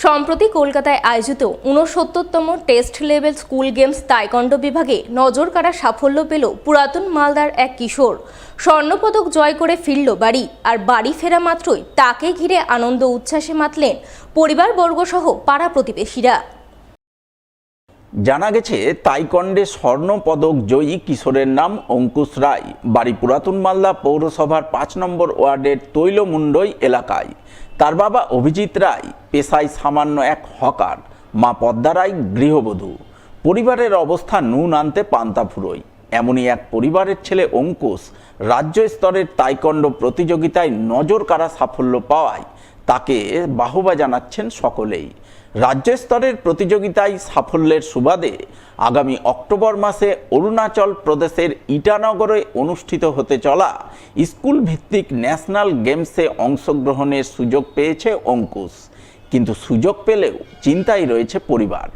সম্প্রতি কলকাতায় আয়োজিত ৬৯তম state level school games taekwondo বিভাগে নজর কাড়া সাফল্য পেল পুরাতন মালদার এক কিশোর। স্বর্ণপদক জয় করে ফিরল বাড়ি, আর বাড়ি ফেরা মাত্রই তাকে ঘিরে আনন্দ উচ্ছ্বাসে মাতলেন পরিবারবর্গসহ পাড়া প্রতিবেশীরা। জানা গেছে, তাইকোয়ান্ডে স্বর্ণ পদক জয়ী কিশোরের নাম অঙ্কুশ রায়। বাড়ি পুরাতন মালদা পৌরসভার ৫ নম্বর ওয়ার্ডের তৈলমুন্ডই এলাকায়। তার বাবা অভিজিৎ রায় পেশায় সামান্য এক হকার, মা পদ্মা রায় গৃহবধূ। পরিবারের অবস্থা নুন আনতে পান্তা ফুরোয়। এমনই এক পরিবারের ছেলে অঙ্কুশ রাজ্য স্তরের তাইকোয়ান্ডো প্রতিযোগিতায় নজর কাড়া সাফল্য পাওয়ায় তাকে বাহবা জানাচ্ছেন সকলেই। রাজ্য স্তরের প্রতিযোগিতায় সাফল্যের সুবাদে আগামী অক্টোবর মাসে অরুণাচল প্রদেশের ইটানগরে অনুষ্ঠিত হতে চলা স্কুল ভিত্তিক ন্যাশনাল গেমসে অংশগ্রহণের সুযোগ পেয়েছে অঙ্কুশ। কিন্তু সুযোগ পেলেও চিন্তায় রয়েছে পরিবার,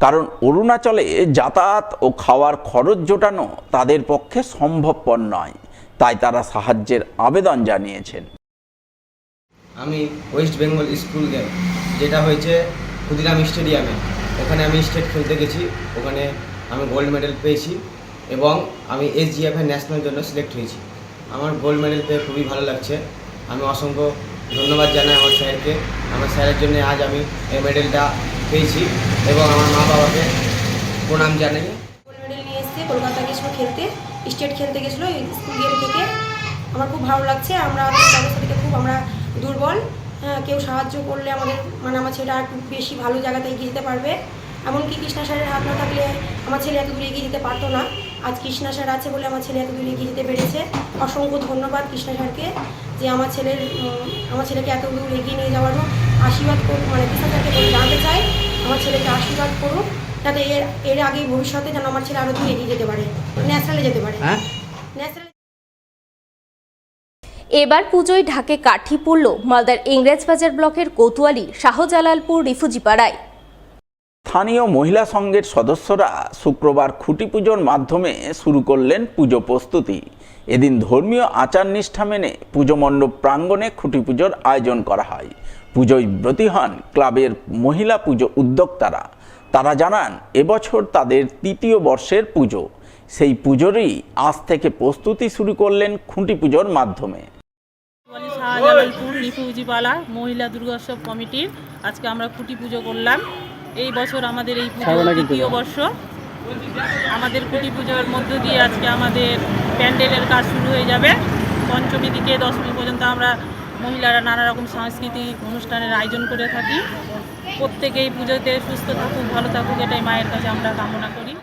কারণ অরুণাচলে যাতায়াত ও খাওয়ার খরচ জোটানো তাদের পক্ষে সম্ভবপর নয়। তাই তারা সাহায্যের আবেদন জানিয়েছেন। আমি ওয়েস্ট বেঙ্গল স্কুল গেম, যেটা হয়েছে ক্ষুদিরাম স্টেডিয়ামে, ওখানে আমি স্টেট খেলতে গেছি। ওখানে আমি গোল্ড মেডেল পেয়েছি এবং আমি SGF ন্যাশনাল জন্য সিলেক্ট হয়েছি। আমার গোল্ড মেডেল পেয়ে খুবই ভালো লাগছে। আমি অসংখ্য ধন্যবাদ জানাই আমার স্যারকে। আমার স্যারের জন্য আজ আমি এই মেডেলটা পেয়েছি এবং আমার মা বাবাকে প্রণাম জানাই। গোল্ড মেডেল নিয়ে এসেছে, কলকাতা গেছিলো খেলতে, স্টেট খেলতে গেছিলো স্কুল গেম থেকে। আমার খুব ভালো লাগছে। আমরা অবস্থা থেকে খুব দুর্বল। কেউ সাহায্য করলে আমাদের আমার ছেলেটা আর একটু বেশি ভালো জায়গাতে এগিয়ে যেতে পারবে। এমনকি কৃষ্ণা স্যারের হাত না থাকলে আমার ছেলে এত দূরে এগিয়ে যেতে পারতো না। আজ কৃষ্ণা স্যার আছে বলে আমার ছেলে এত দূরে এগিয়ে যেতে পেরেছে। অসংখ্য ধন্যবাদ কৃষ্ণা স্যারকে, যে আমার ছেলেকে এত দূর এগিয়ে নিয়ে যাওয়ারও আশীর্বাদ করুন। কৃষ্ণা স্যারকে জানতে চাই আমার ছেলেকে আশীর্বাদ করুন, যাতে এর আগে ভবিষ্যতে যেন আমার ছেলে আরও দূর এগিয়ে যেতে পারে, ন্যাশনালে যেতে পারে। ন্যাশনাল এবার পুজোয় ঢাকে কাঠি পড়ল মালদার ইংরেজবাজার ব্লকের কোতোয়ালি শাহজালালপুর রিফুজি পাড়ায়। স্থানীয় মহিলা সংঘের সদস্যরা শুক্রবার খুঁটি পুজোর মাধ্যমে শুরু করলেন পুজো প্রস্তুতি। এদিন ধর্মীয় আচার নিষ্ঠা মেনে পুজো মণ্ডপ প্রাঙ্গণে খুঁটি পুজোর আয়োজন করা হয়। পুজোয় ব্রতী হন ক্লাবের মহিলা পুজো উদ্যোক্তারা। তারা জানান, এবছর তাদের ৩য় বর্ষের পুজো। সেই পুজোরই আজ থেকে প্রস্তুতি শুরু করলেন খুঁটি পুজোর মাধ্যমে। শাহজালালপুর রিফিউজি পাড়া মহিলা দুর্গোৎসব কমিটির আজকে আমরা খুঁটি পুজো করলাম। এই বছর আমাদের এই পুজো ৩য় বর্ষ। আমাদের খুঁটি পুজোর মধ্য দিয়ে আজকে আমাদের প্যান্ডেলের কাজ শুরু হয়ে যাবে। পঞ্চমী থেকে দশমী পর্যন্ত আমরা মহিলারা নানা রকম সাংস্কৃতিক অনুষ্ঠানের আয়োজন করে থাকি। প্রত্যেকেই পুজোতে সুস্থ থাকুক, ভালো থাকুক, এটাই মায়ের কাছে আমরা কামনা করি।